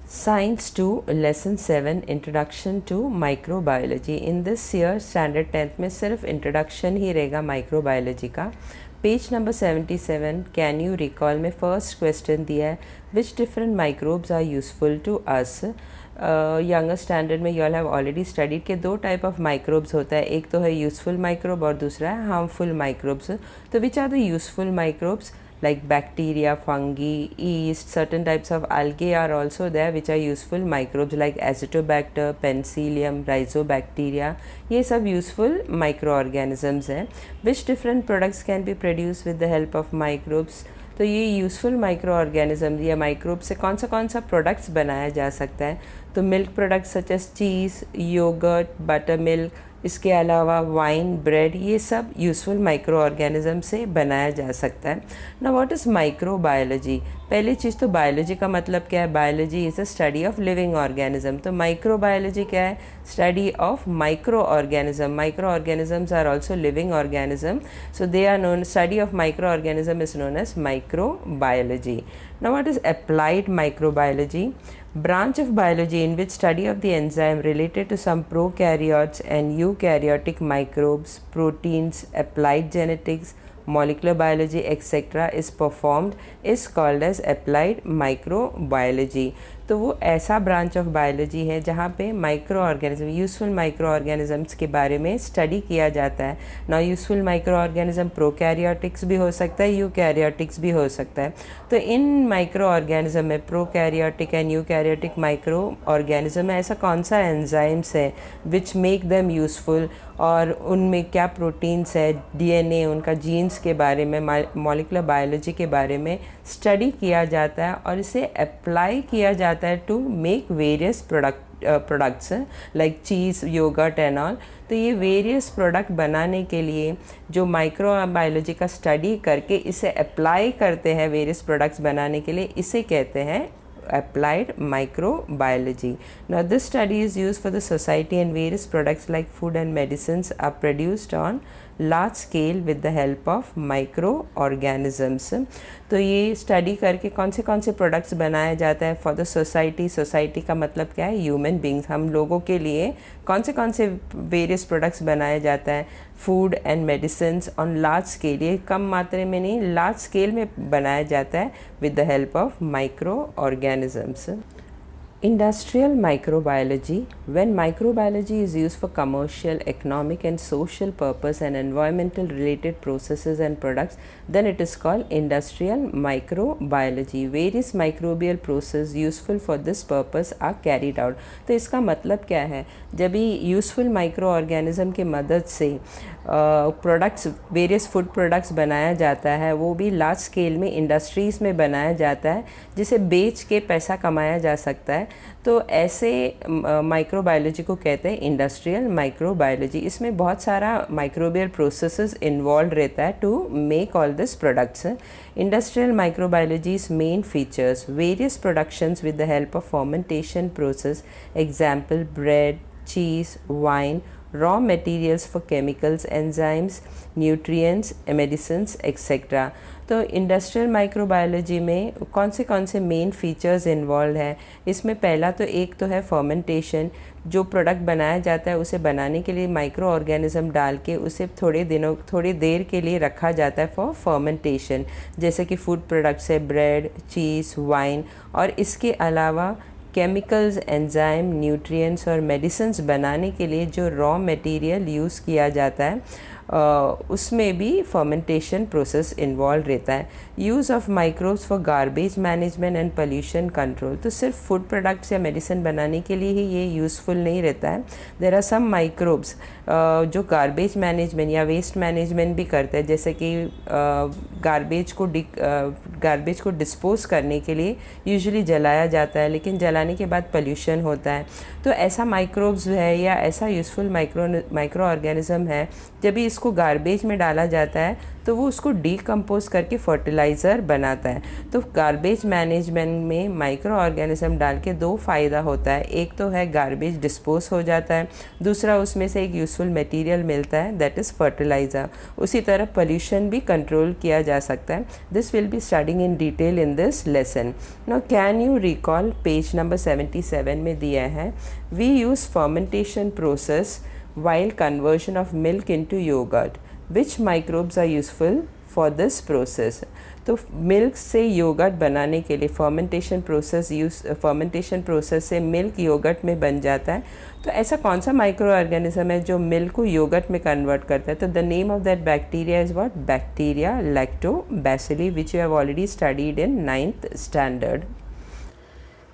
Science 2 Lesson 7 Introduction to Microbiology. In this year Standard 10th में सिर्फ introduction ही रहेगा microbiology का. Page number 77 can you recall में first question दिया है which different microbes are useful to us. Younger standard में you all have already studied के दो टाइप ऑफ माइक्रोब्स होता है, एक तो है यूजफुल माइक्रोब और दूसरा है हार्मफुल माइक्रोब्स. तो which are the useful microbes? Like bacteria, fungi, yeast, certain types of algae are also there which are useful microbes like Azotobacter, Penicillium, Rhizobacteria. ये सब useful microorganisms हैं. Which different products can be produced with the help of microbes? तो ये useful micro organism या microbe से कौन सा products बनाया जा सकता है. तो मिल्क प्रोडक्ट्स सच एज चीज़, योगर्ट, बटर मिल्क, इसके अलावा वाइन, ब्रेड, ये सब यूज़फुल माइक्रो ऑर्गेनिज्म से बनाया जा सकता है. ना व्हाट इज़ माइक्रोबायोलॉजी? पहली चीज़ तो बायोलॉजी का मतलब क्या है? Biology is a study of living organism. तो माइक्रोबायोलॉजी क्या है? Study of micro organism. Micro organisms are also living organism, so they are known, study of micro organism is known as microbiology. Now what is applied microbiology? Branch of biology in which study of the enzyme related to some prokaryotes and eukaryotic microbes, proteins, applied genetics, molecular biology, etc. is performed is called as applied microbiology. तो वो ऐसा branch of biology है जहाँ पे micro organism, useful micro organisms के बारे में study किया जाता है. ना यूज़फुल माइक्रो ऑर्गेनिज्म प्रोकैरियोटिक्स भी हो सकता है, यूकैरियोटिक्स भी हो सकता है. तो इन माइक्रो ऑर्गेनिज्म में prokaryotic and eukaryotic micro organism में ऐसा कौन सा एंजाइम्स है विच मेक देम यूज़फुल, और उनमें क्या प्रोटीन्स है, डीएनए, उनका जीन्स के बारे में, मॉलिक्यूलर बायोलॉजी के बारे में स्टडी किया जाता है और इसे अप्लाई किया जाता है to make various products like cheese, yogurt and all. तो ये वेरियस प्रोडक्ट बनाने के लिए जो माइक्रोबायोलॉजी का स्टडी करके इसे अप्लाई करते हैं वेरियस प्रोडक्ट्स बनाने के लिए, इसे कहते हैं applied microbiology. Now this study is used for the society and various products like food and medicines are produced on large scale with the help of microorganisms. तो ये स्टडी करके कौन से प्रोडक्ट्स बनाया जाता है फॉर द सोसाइटी. सोसाइटी का मतलब क्या है? ह्यूमन बींग्स, हम लोगों के लिए कौन से वेरियस प्रोडक्ट्स बनाया जाता है. Food and medicines on large scale, ये कम मात्रा में नहीं, लार्ज स्केल में बनाया जाता है with the help of micro organisms. Industrial microbiology. When microbiology is used for commercial, economic and social purpose and environmental related processes and products, then it is called industrial microbiology. Various microbial processes useful for this purpose are carried out. तो इसका मतलब क्या है? जब ये useful micro organism की मदद से प्रोडक्ट्स, वेरियस फूड प्रोडक्ट्स बनाया जाता है, वो भी लार्ज स्केल में इंडस्ट्रीज़ में बनाया जाता है जिसे बेच के पैसा कमाया जा सकता है. तो ऐसे माइक्रोबायोलॉजी को कहते हैं इंडस्ट्रियल माइक्रोबायोलॉजी. इसमें बहुत सारा माइक्रोबियल प्रोसेसेस इन्वॉल्व रहता है to make all this products. Industrial microbiology's main features various productions with the help of fermentation process, example bread, cheese, wine, raw materials for chemicals, enzymes, nutrients, medicines, etc. तो industrial microbiology में कौन से main features involve है? इसमें पहला तो एक तो है फर्मेंटेशन. जो प्रोडक्ट बनाया जाता है उसे बनाने के लिए माइक्रो ऑर्गेनिज्म डाल के उसे थोड़ी देर के लिए रखा जाता है फॉर फर्मेंटेशन, जैसे कि फूड प्रोडक्ट्स है ब्रेड, चीज़, वाइन. और इसके अलावा केमिकल्स, एंजाइम, न्यूट्रिएंट्स और मेडिसिन्स बनाने के लिए जो रॉ मटेरियल यूज़ किया जाता है उसमें भी फर्मेंटेशन प्रोसेस इन्वॉल्व रहता है. Use of microbes for garbage management and pollution control. तो सिर्फ फूड प्रोडक्ट्स या मेडिसिन बनाने के लिए ही ये यूज़फुल नहीं रहता है. देयर आर सम माइक्रोब्स जो गार्बेज मैनेजमेंट या वेस्ट मैनेजमेंट भी करते हैं, जैसे कि गार्बेज को डिस्पोज करने के लिए यूजुअली जलाया जाता है, लेकिन जलाने के बाद पोल्यूशन होता है. तो ऐसा माइक्रोब्स है या ऐसा यूज़फुल माइक्रो ऑर्गेनिज्म है, जब भी इसको गार्बेज में डाला जाता है तो वो उसको डीकम्पोज करके फर्टिलाइज़र बनाता है। तो गार्बेज मैनेजमेंट में माइक्रो ऑर्गेनिज्म डाल के दो फ़ायदा होता है, एक तो है गार्बेज डिस्पोज हो जाता है, दूसरा उसमें से एक यूज़फुल मटेरियल मिलता है दैट इज़ फर्टिलाइज़र। उसी तरह पोल्यूशन भी कंट्रोल किया जा सकता है। This will be studying in detail in this lesson. Now can you recall page number 77 में दिया है, we use fermentation process while conversion of milk into yogurt. Which microbes are useful for this process? तो milk से yogurt बनाने के लिए fermentation process से milk yogurt में बन जाता है। तो ऐसा कौन सा माइक्रो ऑर्गेनिज्म है जो मिल्क को योगर्ट में कन्वर्ट करता है? तो the name of that bacteria is what? Bacteria lactobacilli, which you have already studied in 9th standard.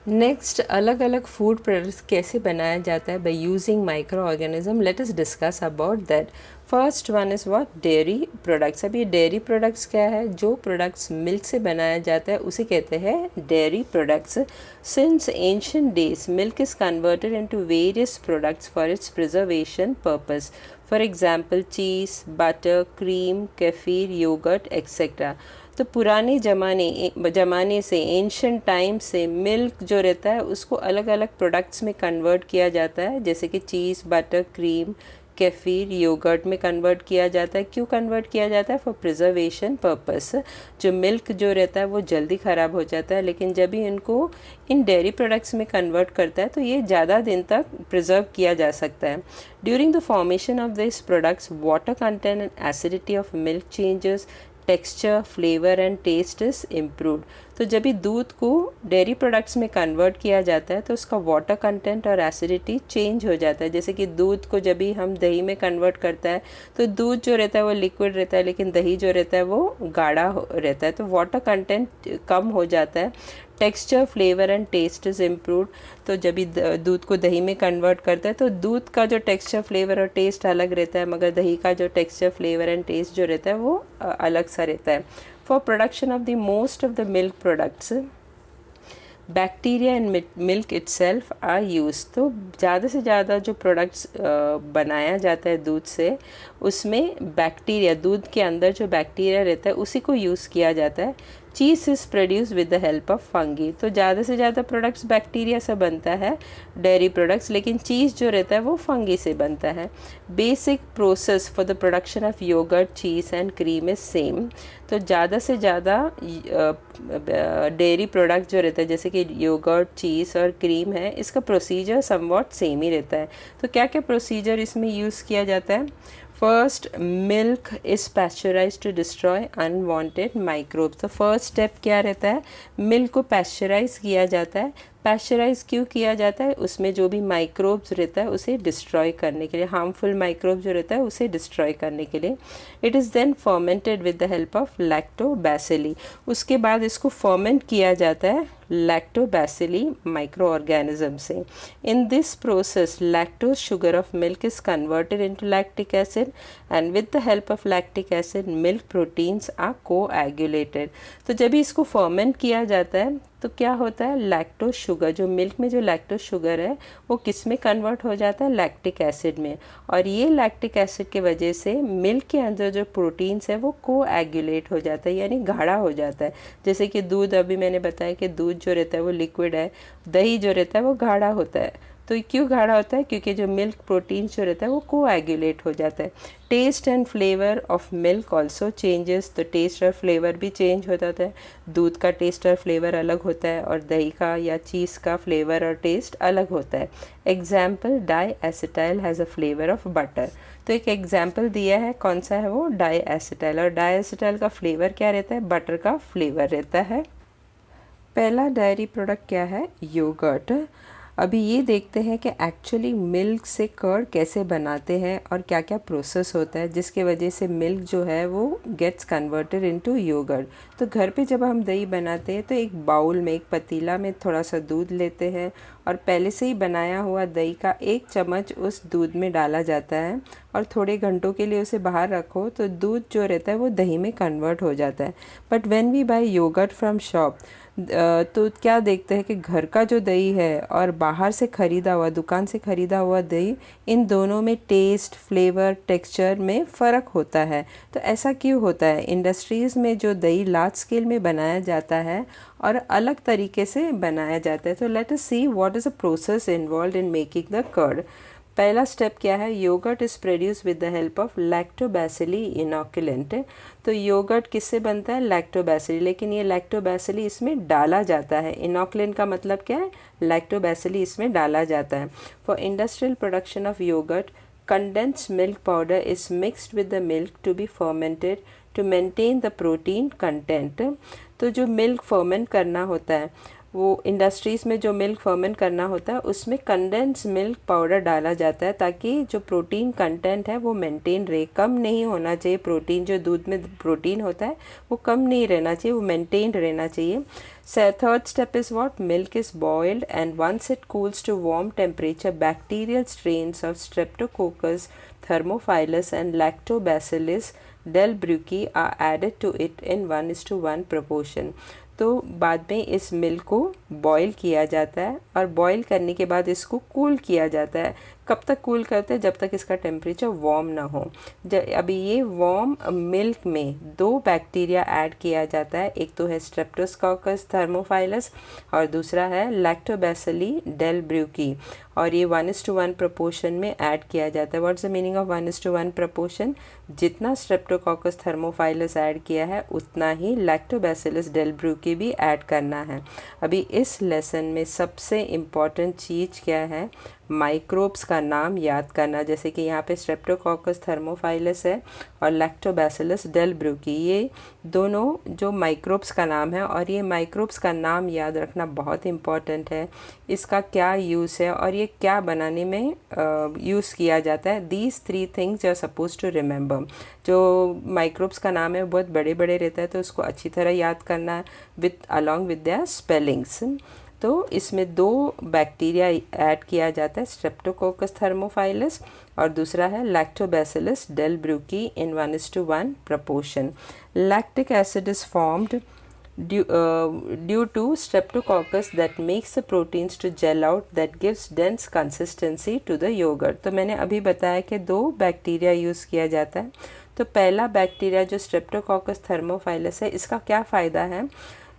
Next, अलग अलग फूड प्रोडक्ट्स कैसे बनाया जाता है by using micro organism. Let us discuss about that. First one is what? Dairy products. अब ये dairy products क्या है? जो प्रोडक्ट्स मिल्क से बनाया जाता है उसे कहते हैं dairy products. Since ancient days milk is converted into various products for its preservation purpose. For example cheese, butter, cream, kefir, yogurt etcetera. तो पुराने ज़माने से, एंशिएंट टाइम से मिल्क जो रहता है उसको अलग अलग प्रोडक्ट्स में कन्वर्ट किया जाता है, जैसे कि चीज़, बटर, क्रीम, केफीर, योगर्ट में कन्वर्ट किया जाता है। क्यों कन्वर्ट किया जाता है? For preservation purpose. जो मिल्क जो रहता है वो जल्दी ख़राब हो जाता है, लेकिन जब भी इनको इन डेयरी प्रोडक्ट्स में कन्वर्ट करता है तो ये ज़्यादा दिन तक प्रिजर्व किया जा सकता है। During the formation of this products water content and acidity of milk changes, texture, flavour and taste is improved. तो जब भी दूध को डेयरी प्रोडक्ट्स में कन्वर्ट किया जाता है तो उसका वाटर कंटेंट और एसिडिटी चेंज हो जाता है। जैसे कि दूध को जब भी हम दही में कन्वर्ट करता है तो दूध जो रहता है वो लिक्विड रहता है, लेकिन दही जो रहता है वो गाढ़ा रहता है, तो वाटर कंटेंट कम हो जाता है। Texture, flavour and taste is improved. तो जब भी दूध को दही में कन्वर्ट करता है तो दूध का जो टेक्सचर, फ्लेवर और टेस्ट अलग रहता है, मगर दही का जो टेक्सचर, फ्लेवर एंड टेस्ट जो रहता है वो अलग सा रहता है। For production of the most of the milk products bacteria and milk itself are use. तो ज़्यादा से ज़्यादा जो प्रोडक्ट्स बनाया जाता है दूध से, उसमें बैक्टीरिया, दूध के अंदर जो बैक्टीरिया रहता है उसी को यूज़ किया जाता है। Cheese is produce with the help of fungi. तो ज़्यादा से ज़्यादा प्रोडक्ट्स बैक्टीरिया से बनता है, डेयरी प्रोडक्ट्स, लेकिन चीज़ जो रहता है वो फंगी से बनता है। Basic process for the production of yogurt, cheese and cream is same. तो ज़्यादा से ज़्यादा डेयरी प्रोडक्ट जो रहता है जैसे कि योगर्ट, चीज़ और क्रीम है, इसका प्रोसीजर समवॉट सेम ही रहता है। तो क्या क्या प्रोसीजर इसमें यूज़ किया जाता है? First, milk is pasteurise to destroy unwanted microbes. तो फर्स्ट स्टेप क्या रहता है? मिल्क को पैस्चराइज किया जाता है। पैस्चराइज क्यों किया जाता है? उसमें जो भी माइक्रोब्स रहता है उसे डिस्ट्रॉय करने के लिए, हार्मफुल माइक्रोब जो रहता है उसे डिस्ट्रॉय करने के लिए। It is then fermented with the help of lactobacilli. उसके बाद इसको फर्मेंट किया जाता है लैक्टोबैसिली माइक्रो ऑर्गेनिज्म से। In this process lactose sugar of milk is converted into lactic acid and with the help of lactic acid milk proteins are coagulated. तो जब इसको फर्मेंट किया जाता है तो क्या होता है? लैक्टोज शुगर, जो मिल्क में जो लैक्टोज शुगर है वो किस में कन्वर्ट हो जाता है? लैक्टिक एसिड में। और ये लैक्टिक एसिड के वजह से मिल्क के अंदर जो प्रोटीन्स है वो कोएगुलेट हो जाता है, यानी गाढ़ा हो जाता है। जैसे कि दूध, अभी मैंने बताया कि दूध जो रहता है वो लिक्विड है, दही जो रहता है वो गाढ़ा होता है। तो क्यों गाढ़ा होता है? क्योंकि जो मिल्क प्रोटीन जो रहता है वो कोएगुलेट हो जाता है। Taste and flavour of milk also changes. तो टेस्ट और फ्लेवर भी चेंज हो जाता है। दूध का टेस्ट और फ्लेवर अलग होता है और दही का या चीज़ का फ्लेवर और टेस्ट अलग होता है। Example, diacetyl has a flavour of butter. तो एक एग्जाम्पल दिया है, कौन सा है वो? Diacetyl. और डाई एसिटाइल का फ्लेवर क्या रहता है? बटर का फ्लेवर रहता है। पहला डेयरी प्रोडक्ट क्या है? योगर्ट। अभी ये देखते हैं कि एक्चुअली मिल्क से कर्ड कैसे बनाते हैं और क्या क्या प्रोसेस होता है जिसके वजह से मिल्क जो है वो गेट्स कन्वर्टेड इनटू योगर्ट। तो घर पे जब हम दही बनाते हैं तो एक बाउल में, एक पतीला में थोड़ा सा दूध लेते हैं और पहले से ही बनाया हुआ दही का 1 चम्मच उस दूध में डाला जाता है और थोड़े घंटों के लिए उसे बाहर रखो तो दूध जो रहता है वो दही में कन्वर्ट हो जाता है। But when we buy yogurt from shop, तो क्या देखते हैं कि घर का जो दही है और बाहर से ख़रीदा हुआ, दुकान से ख़रीदा हुआ दही, इन दोनों में टेस्ट, फ्लेवर, टेक्सचर में फ़र्क होता है। तो ऐसा क्यों होता है? इंडस्ट्रीज़ में जो दही लार्ज स्केल में बनाया जाता है और अलग तरीके से बनाया जाता है। तो let us see what is the process involved in making the curd. पहला स्टेप क्या है? Yogurt is produce with the help of lactobacilli inoculant. तो योगर्ट किससे बनता है? लैक्टोबैसिली, लेकिन ये लैक्टोबैसिली इसमें डाला जाता है। इनोकुलेंट का मतलब क्या है? लैक्टोबैसिली इसमें डाला जाता है। For industrial production of yogurt, condensed milk powder is mixed with the milk to be fermented to maintain the protein content। तो जो मिल्क फर्मेंट करना होता है, वो इंडस्ट्रीज़ में जो मिल्क फर्मेंट करना होता है उसमें कंडेंस मिल्क पाउडर डाला जाता है ताकि जो प्रोटीन कंटेंट है वो मेंटेन रहे। कम नहीं होना चाहिए प्रोटीन, जो दूध में प्रोटीन होता है वो कम नहीं रहना चाहिए, वो मेंटेन रहना चाहिए। Third step is what? Milk is boiled and once it cools to warm temperature, bacterial strains of Streptococcus, thermophilus and Lactobacillus delbrueckii are added to it in 1:1 proportion. तो बाद में इस मिल्क को बॉईल किया जाता है और बॉईल करने के बाद इसको कूल किया जाता है। कब तक कूल करते हैं? जब तक इसका टेम्परेचर वार्म ना हो। अभी ये वार्म मिल्क में दो बैक्टीरिया ऐड किया जाता है, एक तो है स्ट्रेप्टोकोकस थर्मोफाइलस और दूसरा है लैक्टोबैसिली डेल्ब्रूकी, और ये 1:1 प्रोपोर्शन में ऐड किया जाता है। What's the meaning of 1:1 proportion? जितना स्ट्रेप्टोकोकस थर्मोफाइलस ऐड किया है उतना ही लैक्टोबैसिलस डेल्ब्रूकी भी ऐड करना है। अभी इस लेसन में सबसे इम्पॉर्टेंट चीज़ क्या है? माइक्रोब्स का नाम याद करना। जैसे कि यहाँ पे स्ट्रेप्टोकोकस थर्मोफाइलस है और लैक्टोबैसिलस डेल्ब्रूकी, ये दोनों जो माइक्रोब्स का नाम है, और ये माइक्रोब्स का नाम याद रखना बहुत इम्पॉर्टेंट है। इसका क्या यूज़ है और ये क्या बनाने में यूज़ किया जाता है। These 3 things you are suppose to remember. जो माइक्रोब्स का नाम है बहुत बड़े बड़े रहता है, तो उसको अच्छी तरह याद करना है with along with their spellings. तो इसमें दो बैक्टीरिया ऐड किया जाता है, स्ट्रेप्टोकोकस थर्मोफाइलस और दूसरा है Lactobacillus delbrueckii in 1:1 proportion। Lactic acid is formed due to streptococcus that makes the proteins to gel out that gives dense consistency to the yogurt। तो मैंने अभी बताया कि दो बैक्टीरिया यूज़ किया जाता है। तो पहला बैक्टीरिया जो स्ट्रेप्टोकोकस थर्मोफाइलस है, इसका क्या फ़ायदा है?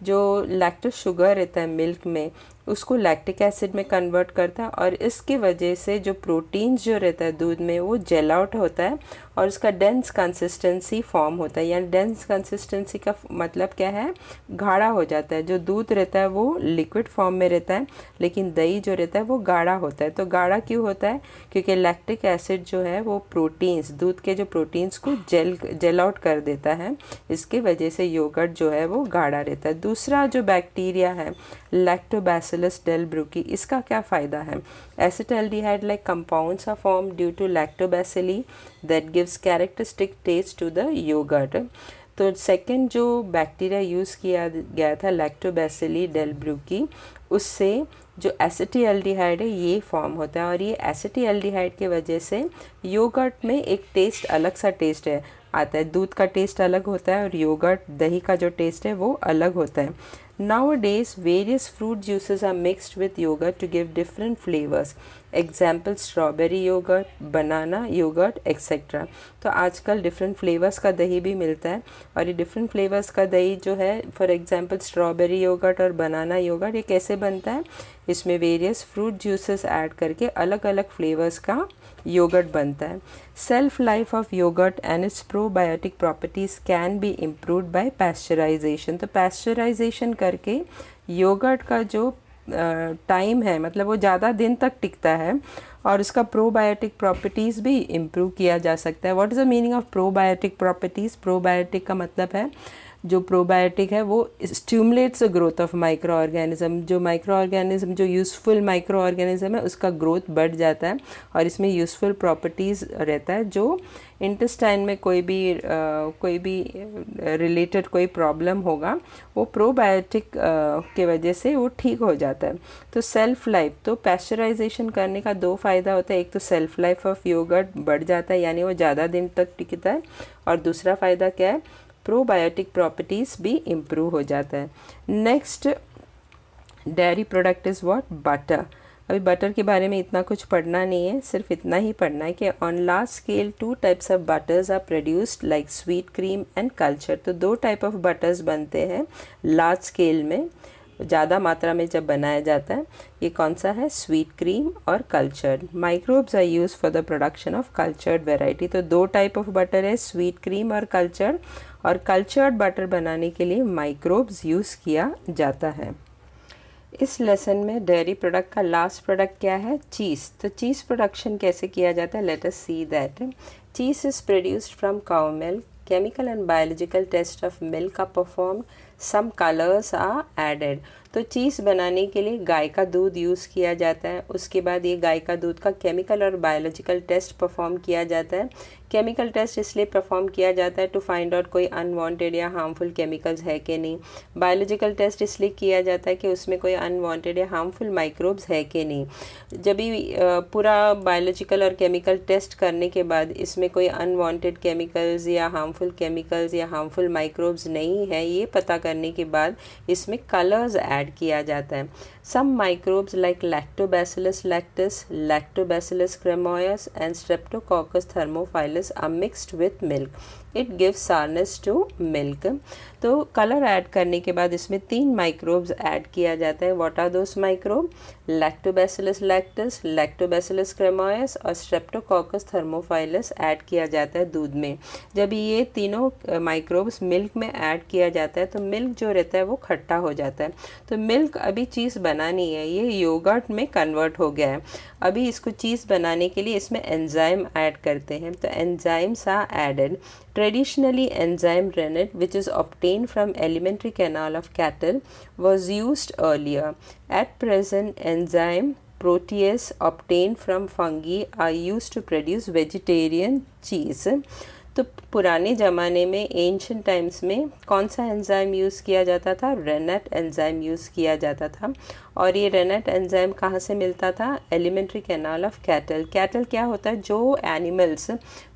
जो लैक्टोज शुगर रहता है मिल्क में, उसको लैक्टिक एसिड में कन्वर्ट करता है और इसकी वजह से जो प्रोटीन्स जो रहता है दूध में वो जेल आउट होता है और उसका डेंस कंसिस्टेंसी फॉर्म होता है। यानी डेंस कंसिस्टेंसी का मतलब क्या है? गाढ़ा हो जाता है। जो दूध रहता है वो लिक्विड फॉर्म में रहता है, लेकिन दही जो रहता है वो गाढ़ा होता है। तो गाढ़ा क्यों होता है? क्योंकि लैक्टिक एसिड जो है वो प्रोटीन्स, दूध के जो प्रोटीन्स को जेल आउट कर देता है। इसके वजह से योगर्ट जो है वो गाढ़ा रहता है। दूसरा जो बैक्टीरिया है लैक्टोबैसिलस डेल्ब्रूकी, इसका क्या फ़ायदा है? Acetaldehyde like compounds are form due to lactobacilli that gives characteristic taste to the yogurt. तो सेकंड जो बैक्टीरिया यूज़ किया गया था लैक्टोबैसिली डेल्ब्रूकी, उससे जो एसिटाल्डिहाइड है ये फॉर्म होता है और ये एसिटाल्डिहाइड की वजह से योगर्ट में एक टेस्ट, अलग सा टेस्ट है आता है। दूध का टेस्ट अलग होता है और योगर्ट, दही का जो टेस्ट है वो अलग होता है। Nowadays, various fruit juices are mixed with yogurt to give different flavors. Example, strawberry yogurt, banana yogurt, etc. तो आजकल डिफरेंट फ्लेवर्स का दही भी मिलता है और ये डिफरेंट फ्लेवर्स का दही जो है, फॉर एग्जांपल स्ट्रॉबेरी योगर्ट और बनाना योगर्ट, ये कैसे बनता है? इसमें वेरियस फ्रूट जूसेस ऐड करके अलग अलग फ्लेवर्स का योगर्ट बनता है। Shelf life of yogurt and its probiotic properties can be improved by pasteurization. तो पैस्चराइजेशन करके योगर्ट का जो टाइम है, मतलब वो ज़्यादा दिन तक टिकता है और उसका प्रोबायोटिक प्रॉपर्टीज़ भी इम्प्रूव किया जा सकता है। What is the meaning of probiotic properties? Probiotic का मतलब है जो प्रोबायोटिक है वो stimulates the growth of micro organism. जो माइक्रो ऑर्गेनिज्म, जो यूज़फुल माइक्रो ऑर्गेनिज्म है, उसका ग्रोथ बढ़ जाता है और इसमें यूज़फुल प्रॉपर्टीज़ रहता है। जो इंटेस्टाइन में कोई भी रिलेटेड कोई प्रॉब्लम होगा वो प्रोबायोटिक के वजह से वो ठीक हो जाता है। तो सेल्फ लाइफ, तो पैस्चराइजेशन करने का दो फ़ायदा होता है। एक तो सेल्फ लाइफ ऑफ योगर्ट बढ़ जाता है, यानी वो ज़्यादा दिन तक टिकता है, और दूसरा फ़ायदा क्या है? प्रोबायोटिक प्रॉपर्टीज़ भी इम्प्रूव हो जाता है। Next dairy product is what? Butter. अभी बटर के बारे में इतना कुछ पढ़ना नहीं है, सिर्फ इतना ही पढ़ना है कि on large scale 2 types of butters are produced like sweet cream and culture. तो 2 टाइप ऑफ बटर्स बनते हैं लार्ज स्केल में, ज़्यादा मात्रा में जब बनाया जाता है। ये कौन सा है? स्वीट क्रीम और cultured. Microbes are use for the production of cultured variety. तो 2 टाइप ऑफ बटर है, स्वीट क्रीम और कल्चर्ड, और कल्चर्ड बटर बनाने के लिए माइक्रोब्स यूज़ किया जाता है। इस लेसन में डेयरी प्रोडक्ट का लास्ट प्रोडक्ट क्या है? चीज़। तो चीज़ प्रोडक्शन कैसे किया जाता है? Late us see that. Cheese is produced from cow milk. Chemical and biological test of milk are performed. Some colors are added. तो चीज़ बनाने के लिए गाय का दूध यूज़ किया जाता है। उसके बाद ये गाय का दूध का केमिकल और बायोलॉजिकल टेस्ट परफॉर्म किया जाता है। केमिकल टेस्ट इसलिए परफॉर्म किया जाता है टू फाइंड आउट कोई अनवांटेड या हार्मफुल केमिकल्स है कि नहीं। बायोलॉजिकल टेस्ट इसलिए किया जाता है कि उसमें कोई अनवांटेड या हार्मफुल माइक्रोब्स है कि नहीं। जब भी पूरा बायोलॉजिकल और केमिकल टेस्ट करने के बाद इसमें कोई अनवांटेड केमिकल्स या हार्मफुल माइक्रोब्स नहीं है, ये पता करने के बाद इसमें कलर्स ऐड किया जाता है। Some microbes like Lactobacillus lactis, Lactobacillus cremoius and Streptococcus thermophilus are mixed with milk. It gives sourness to milk. तो कलर ऐड करने के बाद इसमें 3 माइक्रोब्स ऐड किया जाता है। What are those microbes? Lactobacillus lactis, Lactobacillus cremoius और Streptococcus thermophilus add किया जाता है दूध में। जब ये तीनों माइक्रोब्स मिल्क में ऐड किया जाता है तो मिल्क जो रहता है वो खट्टा हो जाता है। तो मिल्क अभी चीज़ बनानी है, ये योगर्ट में कन्वर्ट हो गया है। अभी इसको चीज़ बनाने के लिए इसमें एंजाइम ऐड करते हैं। तो enzymes are added. Traditionally, enzyme rennet, which is obtained from alimentary canal of cattle, was used earlier. At present, enzyme protease obtained from fungi are used to produce vegetarian cheese. तो पुराने ज़माने में ancient times में कौन सा enzyme use किया जाता था? रेनेट एंजाइम यूज़ किया जाता था। और ये रेनेट एंजाइम कहाँ से मिलता था? Alimentary canal of cattle. Cattle क्या होता है? जो एनिमल्स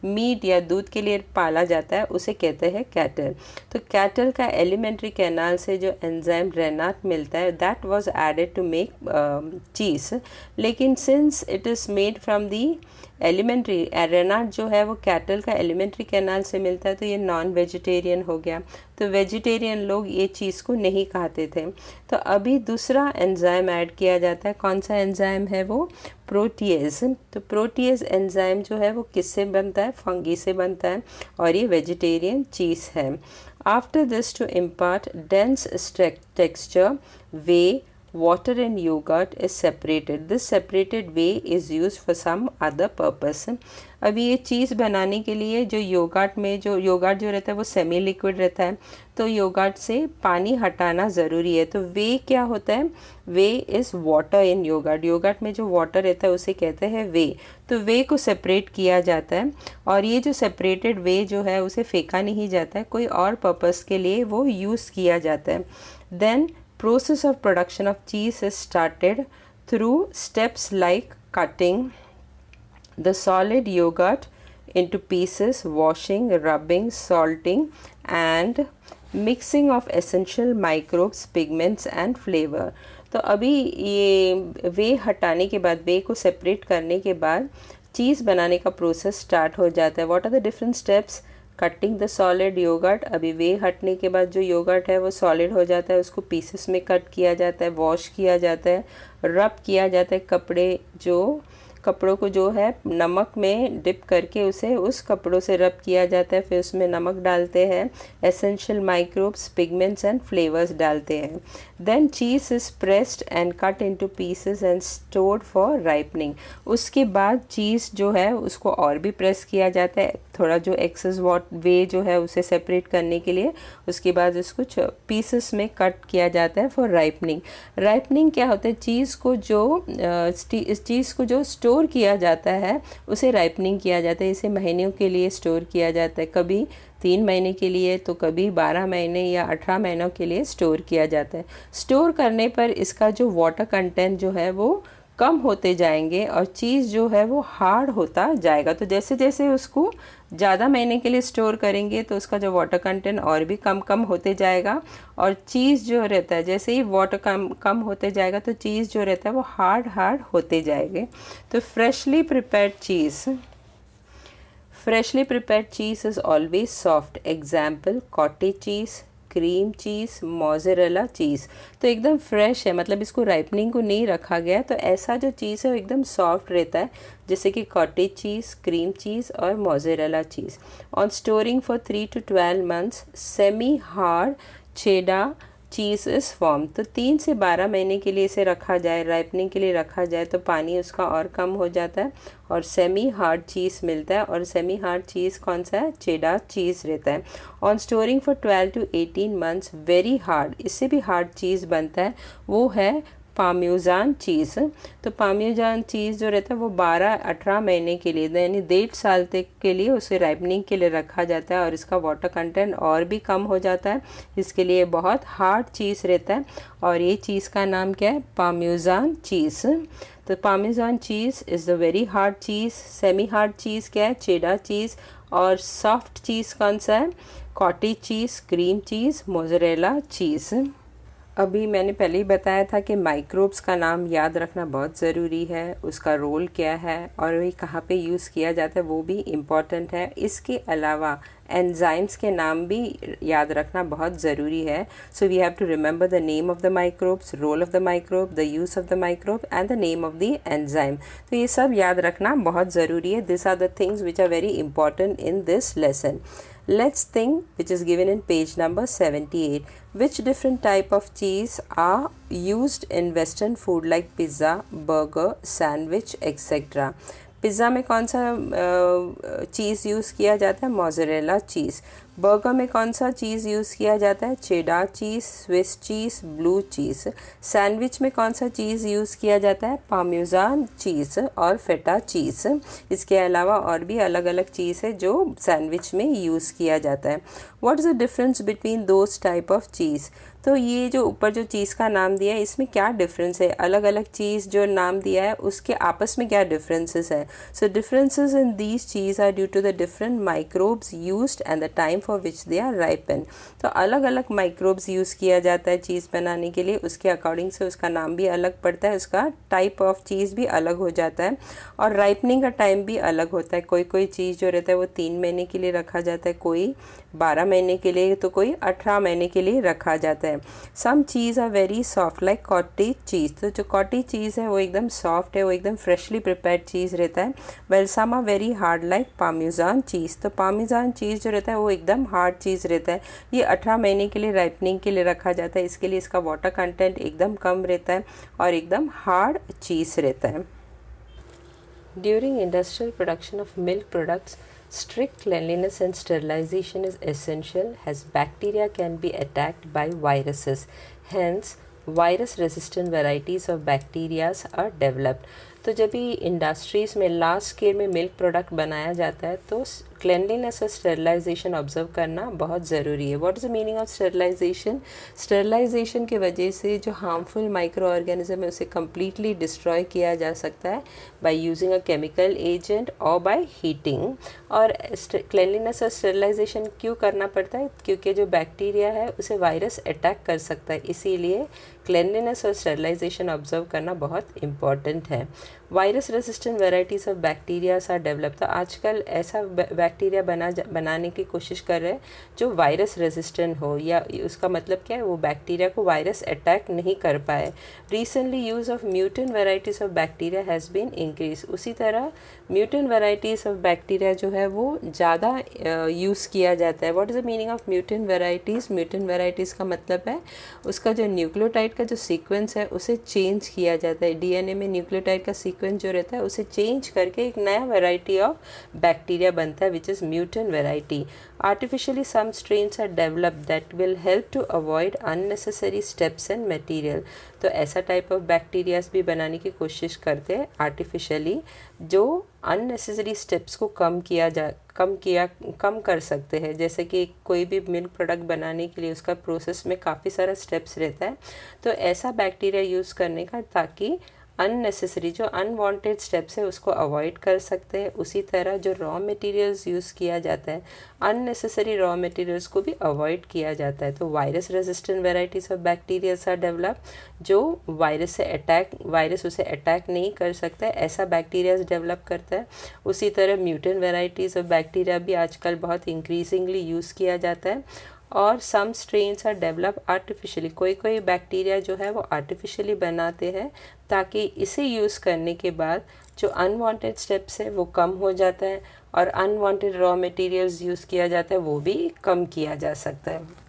मीट या दूध के लिए पाला जाता है उसे कहते हैं कैटल। तो कैटल का एलिमेंट्री कैनाल से जो एंजाइम रेनाट मिलता है that was added to make cheese. लेकिन since it is made from the elementary, rennet जो है वो कैटल का एलिमेंट्री कैनाल से मिलता है, तो ये नॉन वेजिटेरियन हो गया। तो वेजिटेरियन लोग ये चीज़ को नहीं खाते थे। तो अभी दूसरा एंजाइम ऐड किया जाता है। कौन सा एंजाइम है वो? प्रोटीएज। तो प्रोटीएज एंजाइम जो है वो किससे बनता है? फंगी से बनता है, और ये वेजिटेरियन चीज़ है। After this to impart dense texture whey water and yogurt is separated. This separated way is used for some other purpose. अभी ये चीज़ बनाने के लिए जो योगर्ट जो रहता है वो सेमी लिक्विड रहता है, तो योगर्ट से पानी हटाना ज़रूरी है। तो वे क्या होता है? Whey is water in yogurt. Yogurt में जो वाटर रहता है उसे कहते हैं वे। तो वे को सेपरेट किया जाता है, और ये जो सेपरेटेड वे जो है उसे फेंका नहीं जाता है, कोई और पर्पस के लिए वो यूज़ किया जाता है। Then process of production of cheese is started through steps like cutting the solid yogurt into pieces, washing, rubbing, salting and mixing of essential microbes, pigments and flavor. तो अभी ये वे हटाने के बाद, वे को सेपरेट करने के बाद चीज़ बनाने का प्रोसेस स्टार्ट हो जाता है। What are the different steps? Cutting the solid yogurt. अभी वे हटने के बाद जो योगर्ट है वो सॉलिड हो जाता है, उसको पीसेस में कट किया जाता है, वॉश किया जाता है, रब किया जाता है। कपड़ों को जो है नमक में डिप करके उसे उस कपड़ों से रब किया जाता है, फिर उसमें नमक डालते हैं, essential microbes, pigments and flavours डालते हैं। Then cheese is pressed and cut into pieces and stored for ripening. उसके बाद चीज़ जो है उसको और भी प्रेस किया जाता है, थोड़ा जो एक्सेस वे जो है उसे सेपरेट करने के लिए। उसके बाद इसको पीसेस में कट किया जाता है फॉर राइपनिंग। राइपनिंग क्या होता है? चीज़ को जो स्टोर किया जाता है उसे राइपनिंग किया जाता है। इसे महीनों के लिए स्टोर किया जाता है, कभी 3 महीने के लिए तो कभी 12 महीने या 18 महीनों के लिए स्टोर किया जाता है। स्टोर करने पर इसका जो वाटर कंटेंट जो है वो कम होते जाएंगे और चीज़ जो है वो हार्ड होता जाएगा। तो जैसे जैसे उसको ज़्यादा महीने के लिए स्टोर करेंगे तो उसका जो वाटर कंटेंट और भी कम कम होते जाएगा, और चीज़ जो रहता है जैसे ही वाटर कम कम होते जाएगा तो चीज़ जो रहता है वो हार्ड हार्ड होते जाएंगे। तो freshly prepared cheese is always soft. Example, cottage cheese, cream cheese, mozzarella cheese. तो एकदम फ्रेश है, मतलब इसको राइपनिंग को नहीं रखा गया, तो ऐसा जो चीज़ है वो एकदम सॉफ्ट रहता है, जैसे कि कॉटेज चीज़, क्रीम चीज़ और mozzarella cheese. On storing for 3 to 12 months, semi hard cheddar cheese is form. तो 3 से 12 महीने के लिए इसे रखा जाए, राइपनिंग के लिए रखा जाए, तो पानी उसका और कम हो जाता है और सेमी हार्ड चीज़ मिलता है। और सेमी हार्ड चीज़ कौन सा है? चेडा चीज़ रहता है। On storing for 12 to 18 months, very hard, इससे भी हार्ड चीज़ बनता है, वो है पार्मेजान चीज़। तो पार्मेजान चीज़ जो रहता है वो 12-18 महीने के लिए, यानी 1.5 साल तक के लिए उसे राइपनिंग के लिए रखा जाता है और इसका वाटर कंटेंट और भी कम हो जाता है, इसके लिए बहुत हार्ड चीज़ रहता है। और ये चीज़ का नाम क्या है? Parmesan cheese. तो parmesan cheese is the very hard cheese. Semi hard cheese क्या है? चेडा चीज़। और सॉफ्ट चीज़ कौन सा है? कॉटेज चीज़, क्रीम चीज़, मोज़रेला चीज़। अभी मैंने पहले ही बताया था कि माइक्रोब्स का नाम याद रखना बहुत ज़रूरी है, उसका रोल क्या है और वही कहाँ पे यूज़ किया जाता है वो भी इम्पॉर्टेंट है। इसके अलावा एंजाइम्स के नाम भी याद रखना बहुत ज़रूरी है। So we have to remember the name of the microbes, role of the microbe, the use of the microbe and the name of the enzyme. तो ये सब याद रखना बहुत ज़रूरी है। This are the things which are very important in this lesson. Let's think, which is given in page number 78. Which different type of cheese are used in Western food like pizza, burger, sandwich, etc. Pizza में कौन सा चीज़ use किया जाता है? Mozzarella cheese. Burger में कौन सा चीज़ use किया जाता है? Cheddar cheese, Swiss cheese, blue cheese. Sandwich में कौन सा चीज़ यूज़ किया जाता है? पार्मेजान चीज़ और फेटा चीज़। इसके अलावा और भी अलग अलग चीज़ है जो सैंडविच में यूज़ किया जाता है। What is the difference between those type of cheese? तो ये जो ऊपर जो चीज़ का नाम दिया है इसमें क्या डिफरेंस है? अलग अलग चीज़ जो नाम दिया है उसके आपस में क्या डिफरेंसेस है? So differences in these cheese are due to the different microbes used and the time for which they are ripen. तो अलग अलग माइक्रोब्स यूज़ किया जाता है चीज़ बनाने के लिए, उसके अकॉर्डिंग से उसका नाम भी अलग पड़ता है, उसका टाइप ऑफ चीज़ भी अलग हो जाता है और राइपनिंग का टाइम भी अलग होता है। कोई कोई चीज़ जो रहता है वो 3 महीने के लिए रखा जाता है, कोई 12 महीने के लिए, तो कोई 18 महीने के लिए रखा जाता है। Some cheese are very soft like cottage cheese. तो जो कॉटेज चीज़ है वो एकदम सॉफ्ट है, वो एकदम फ्रेशली प्रिपेयर्ड चीज़ रहता है। Well some are very hard like parmesan cheese. तो पार्मेजान चीज़ जो रहता है वो एकदम हार्ड चीज़ रहता है। ये 18 महीने के लिए राइपनिंग के लिए रखा जाता है, इसके लिए इसका वाटर कंटेंट एकदम कम रहता है और एकदम हार्ड चीज़ रहता है। During industrial production of milk products, strict cleanliness and sterilization is essential as bacteria can be attacked by viruses. Hence, virus-resistant varieties of bacteria are developed. तो जब भी इंडस्ट्रीज़ में लार्ज स्केल में मिल्क प्रोडक्ट बनाया जाता है तो cleanliness और स्टेरिलाइजेशन ऑब्जर्व करना बहुत ज़रूरी है। What is the meaning of sterilization? Sterilization की वजह से जो हार्मफुल माइक्रो ऑर्गेनिज्म है उसे कम्प्लीटली डिस्ट्रॉय किया जा सकता है by using a chemical agent और बाय हीटिंग। और क्लेanलीनेस और स्टेरिलाइजेशन क्यों करना पड़ता है? क्योंकि जो बैक्टीरिया है उसे वायरस अटैक कर सकता है, इसीलिए क्लेanलीनेस और स्टेरिलाइजेशन ऑब्जर्व करना बहुत इंपॉर्टेंट है। Virus resistant varieties of bacterias are develop. तो आजकल ऐसा बैक्टीरिया बनाने की कोशिश कर रहे हैं जो वायरस रेजिस्टेंट हो, या उसका मतलब क्या है? वो बैक्टीरिया को वायरस अटैक नहीं कर पाए। Recently use of mutant varieties of bacteria has been increase. उसी तरह म्यूटेंट वेराइटीज़ ऑफ बैक्टीरिया जो है वो ज़्यादा यूज़ किया जाता है। What is the meaning of mutant varieties? Mutant varieties का मतलब है उसका जो न्यूक्लियोटाइड का जो सीक्वेंस है उसे चेंज किया जाता है। डीएनए में न्यूक्लियोटाइड का सीक्वेंस जो रहता है उसे चेंज करके एक नया वैरायटी ऑफ बैक्टीरिया बनता है which is mutant variety. Artificially some strains are developed that will help to avoid unnecessary steps and material. तो ऐसा टाइप ऑफ बैक्टीरियाज भी बनाने की कोशिश करते हैं आर्टिफिशियली, जो अननेसेसरी स्टेप्स को कम कर सकते हैं। जैसे कि कोई भी मिल्क प्रोडक्ट बनाने के लिए उसका प्रोसेस में काफ़ी सारा स्टेप्स रहता है, तो ऐसा बैक्टीरिया यूज़ करने का ताकि अननेसेसरी जो अनवांटेड स्टेप्स है उसको अवॉइड कर सकते हैं। उसी तरह जो रॉ मटेरियल्स यूज़ किया जाता है, अननेसेसरी रॉ मटेरियल्स को भी अवॉइड किया जाता है। तो virus resistant varieties of bacterias are develop, जो वायरस उसे अटैक नहीं कर सकता है ऐसा बैक्टीरियाज डेवलप करता है। उसी तरह म्यूटेंट वेराइटीज़ ऑफ बैक्टीरिया भी आजकल बहुत इंक्रीजिंगली यूज़ किया जाता है। और सम स्ट्रेन्स आर डेवलप आर्टिफिशियली, कोई कोई बैक्टीरिया जो है वो आर्टिफिशियली बनाते हैं ताकि इसे यूज़ करने के बाद जो अनवांटेड स्टेप्स है वो कम हो जाता है और अनवांटेड रॉ मटेरियल्स यूज़ किया जाता है वो भी कम किया जा सकता है।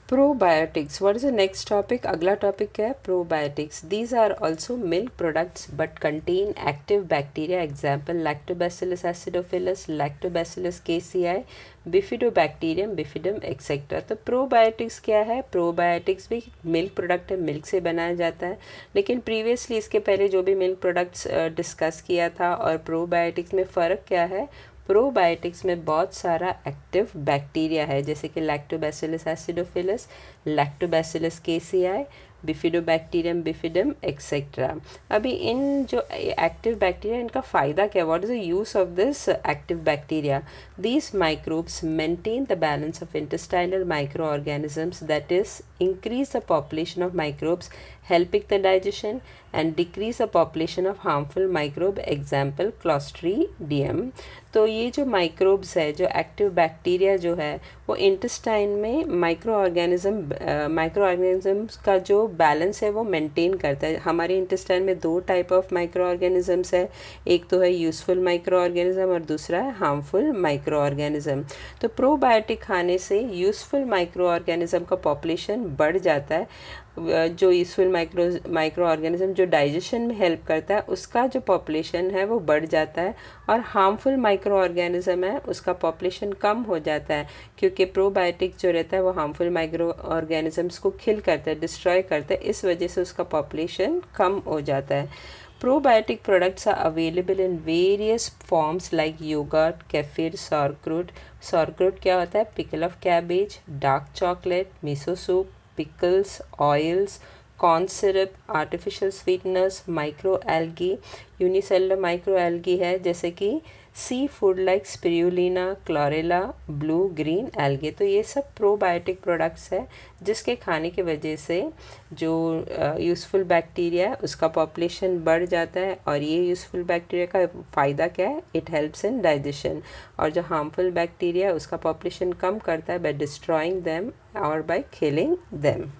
Probiotics, what is the next topic? अगला टॉपिक क्या है? Probiotics. These are also milk products but contain active bacteria, example lactobacillus acidophilus, lactobacillus casei, bifidobacterium, bifidum etcetera. तो प्रोबायोटिक्स क्या है? प्रोबायोटिक्स भी मिल्क प्रोडक्ट है, मिल्क से बनाया जाता है। लेकिन प्रीवियसली इसके पहले जो भी मिल्क प्रोडक्ट्स डिस्कस किया था और प्रोबायोटिक्स में फ़र्क क्या है? प्रोबायोटिक्स में बहुत सारा एक्टिव बैक्टीरिया है, जैसे कि lactobacillus acidophilus, lactobacillus casei, bifidobacterium, bifidum etcetera. अभी इन जो एक्टिव बैक्टीरिया इनका फ़ायदा क्या? What is the use of this active bacteria? These microbes maintain the balance of intestinal micro organisms, that is increase the population of microbes helping the digestion and decrease the population of harmful microbe, example clostridium। तो ये जो microbes है, जो active bacteria जो है वो intestine में micro organisms का जो बैलेंस है वो मेंटेन करता है। हमारे इंटेस्टाइन में दो टाइप ऑफ माइक्रो ऑर्गेनिजम्स है, एक तो है यूज़फुल माइक्रो ऑर्गेनिज्म और दूसरा है हार्मफुल माइक्रो ऑर्गेनिज्म। तो प्रोबायोटिक खाने से यूज़फुल माइक्रो ऑर्गेनिज्म का पॉपुलेशन बढ़ जाता है। जो यूज़फुल माइक्रो ऑर्गेनिज्म जो डाइजेशन में हेल्प करता है उसका जो पॉपुलेशन है वो बढ़ जाता है, और हार्मफुल माइक्रो ऑर्गेनिज्म है उसका पॉपुलेशन कम हो जाता है, क्योंकि प्रोबायोटिक जो रहता है वो हार्मफुल माइक्रो ऑर्गेनिजम्स को किल करता है, डिस्ट्रॉय करता है, इस वजह से उसका पॉपुलेशन कम हो जाता है। Probiotic products are available in various forms like yogurt, kefir, sauerkraut. Sauerkraut क्या होता है? Pickle of cabbage, dark chocolate, miso soup, pickles, oils, corn syrup, artificial sweeteners, microalgae, unicellular microalgae है जैसे कि sea food like spirulina, chlorella, blue green algae. तो ये सब probiotic products है जिसके खाने की वजह से जो यूज़फुल बैक्टीरिया है उसका पॉपुलेशन बढ़ जाता है, और ये यूज़फुल बैक्टीरिया का फ़ायदा क्या है? It helps in digestion. और जो हार्मफुल बैक्टीरिया है उसका पॉपुलेशन कम करता है बाय डिस्ट्रॉइंग देम और by killing them.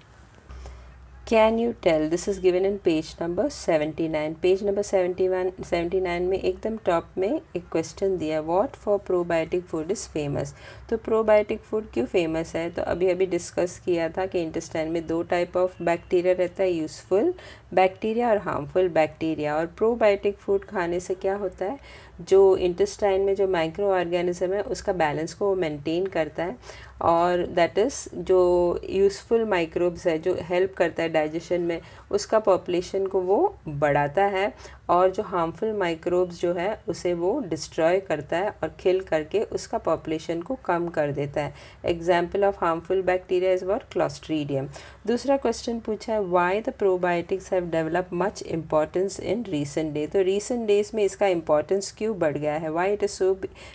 Can you tell, this is given in page number 79। Page number 79 में एकदम टॉप में एक क्वेश्चन दिया, what for probiotic food is famous. तो प्रोबायोटिक फूड क्यों फेमस है? तो अभी डिस्कस किया था कि इंटेस्टाइन में दो टाइप ऑफ बैक्टीरिया रहता है, यूज़फुल बैक्टीरिया और हार्मफुल बैक्टीरिया। और प्रोबायोटिक फूड खाने से क्या होता है? जो इंटेस्टाइन में जो माइक्रो ऑर्गेनिज्म है उसका बैलेंस को वो मेंटेन करता है, और दैट इज़ जो यूज़फुल माइक्रोब्स है जो हेल्प करता है डाइजेशन में उसका पॉपुलेशन को वो बढ़ाता है, और जो हार्मफुल माइक्रोब्स जो है उसे वो डिस्ट्रॉय करता है और किल करके उसका पॉपुलेशन को कम कर देता है। Example of harmful bacteria is what? Clostridium. दूसरा क्वेश्चन पूछा है, why the probiotics have develop much importance in recent day. तो रीसेंट डेज में इसका इम्पॉर्टेंस क्यों बढ़ गया है? Why it is so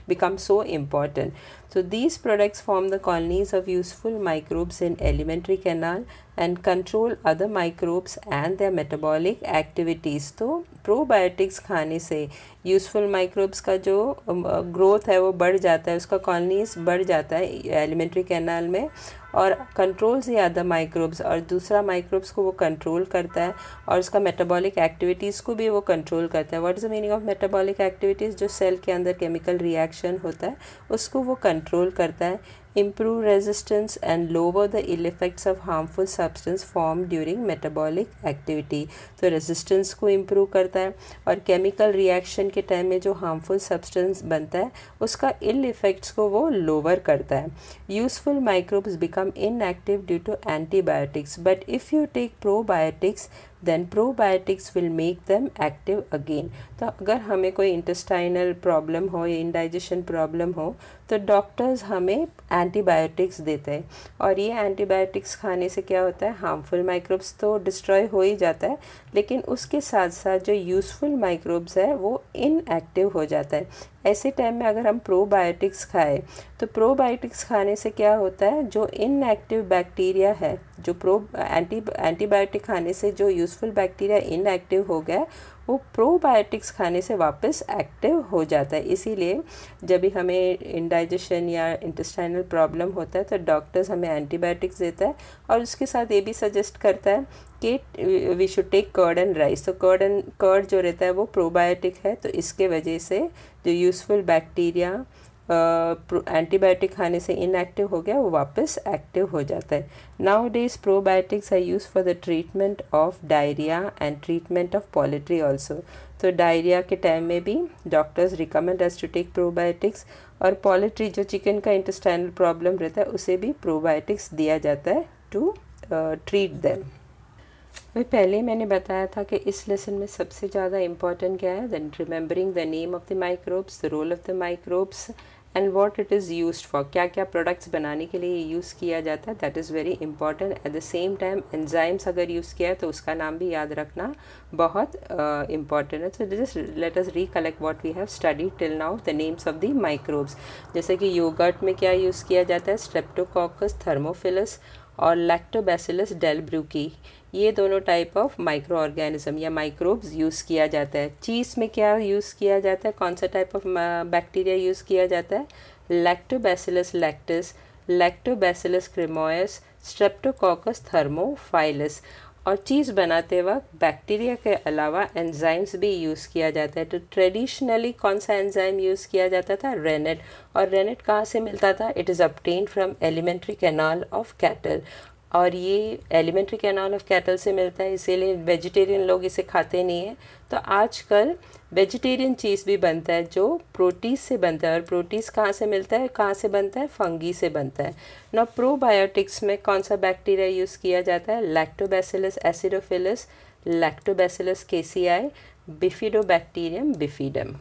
become so important? So these products form the colonies of useful microbes in alimentary canal and control other microbes and their metabolic activities। तो probiotics खाने से useful microbes का जो growth है वो बढ़ जाता है, उसका कॉलोनीज बढ़ जाता है एलिमेंट्री कैनाल में, और कंट्रोल्स या अदर माइक्रोब्स, और दूसरा माइक्रोब्स को वो कंट्रोल करता है और उसका मेटाबॉलिक एक्टिविटीज़ को भी वो कंट्रोल करता है। What is the meaning of metabolic activities? जो सेल के अंदर केमिकल रिएक्शन होता है उसको वो कंट्रोल करता है। improve resistance and lower the ill effects of harmful substance formed during metabolic activity। तो रेजिस्टेंस को इम्प्रूव करता है, और केमिकल रिएक्शन के टाइम में जो हार्मफुल सब्सटेंस बनता है उसका इल इफेक्ट्स को वो लोअर करता है। Useful microbes become inactive due to antibiotics, but if you take probiotics then probiotics will make them active again. तो अगर हमें कोई इंटेस्टाइनल प्रॉब्लम हो या इंडाइजेशन प्रॉब्लम हो तो डॉक्टर्स हमें एंटीबायोटिक्स देते हैं, और ये एंटीबायोटिक्स खाने से क्या होता है, हार्मफुल माइक्रोब्स तो डिस्ट्रॉय हो ही जाता है, लेकिन उसके साथ साथ जो यूज़फुल माइक्रोब्स है वो इनएक्टिव हो जाता है। ऐसे टाइम में अगर हम प्रोबायोटिक्स खाएं तो प्रोबायोटिक्स खाने से क्या होता है, जो इनएक्टिव बैक्टीरिया है, जो एंटीबायोटिक खाने से जो यूज़फुल बैक्टीरिया इनएक्टिव हो गया वो प्रोबायोटिक्स खाने से वापस एक्टिव हो जाता है। इसीलिए जब भी हमें इंडाइजेशन या इंटेस्टाइनल प्रॉब्लम होता है तो डॉक्टर्स हमें एंटीबायोटिक्स देता है, और उसके साथ ये भी सजेस्ट करता है कि we should take curd and rice. तो कर्ड जो रहता है वो प्रोबायोटिक है, तो इसके वजह से जो यूज़फुल बैक्टीरिया एंटीबायोटिक खाने से इनएक्टिव हो गया वो वापस एक्टिव हो जाता है। Nowadays probiotics are use for the treatment of diarrhoea and treatment of poultry also. तो डायरिया के टाइम में भी doctors recommend us to take probiotics, और पोल्ट्री जो चिकन का इंटेस्टाइनल प्रॉब्लम रहता है उसे भी प्रोबायोटिक्स दिया जाता है टू ट्रीट देम। वही पहले मैंने बताया था कि इस लेसन में सबसे ज़्यादा इम्पॉर्टेंट क्या है, then remembering the name of the microbes, the role of the microbes and what it is used for, क्या क्या प्रोडक्ट्स बनाने के लिए यूज़ किया जाता है, that is very important. At the same time enzymes अगर यूज़ किया है तो उसका नाम भी याद रखना बहुत इंपॉर्टेंट है। तो just let us recollect what we have study till now, the names of the microbes. जैसे कि योगर्ट में क्या यूज़ किया जाता है, स्ट्रेप्टोकोकस थर्मोफिलस और लैक्टोबैसिलस डेलब्रूकी, ये दोनों टाइप ऑफ माइक्रो ऑर्गेनिज्म या माइक्रोब्स यूज़ किया जाता है। चीज़ में क्या यूज़ किया जाता है, कौन सा टाइप ऑफ बैक्टीरिया यूज़ किया जाता है, लैक्टोबैसिलस लैक्टिस, लैक्टोबैसिलस क्रेमोयस, स्ट्रेप्टोकोकस थर्मोफाइलस। और चीज़ बनाते वक्त बैक्टीरिया के अलावा एंजाइम्स भी यूज़ किया जाता है। तो ट्रेडिशनली कौन सा एंजाइम यूज़ किया जाता था, रेनेट। और रेनेट कहाँ से मिलता था, it is obtained from alimentary canal of cattle, और ये एलिमेंट्री कैनाल ऑफ कैटल से मिलता है, इसीलिए वेजिटेरियन लोग इसे खाते नहीं हैं। तो आजकल वेजिटेरियन चीज़ भी बनता है जो प्रोटीज से बनता है, और प्रोटीज कहाँ से मिलता है, कहाँ से बनता है, फंगी से बनता है ना। प्रोबायोटिक्स में कौन सा बैक्टीरिया यूज़ किया जाता है, lactobacillus acidophilus, lactobacillus casei, bifidobacterium bifidum.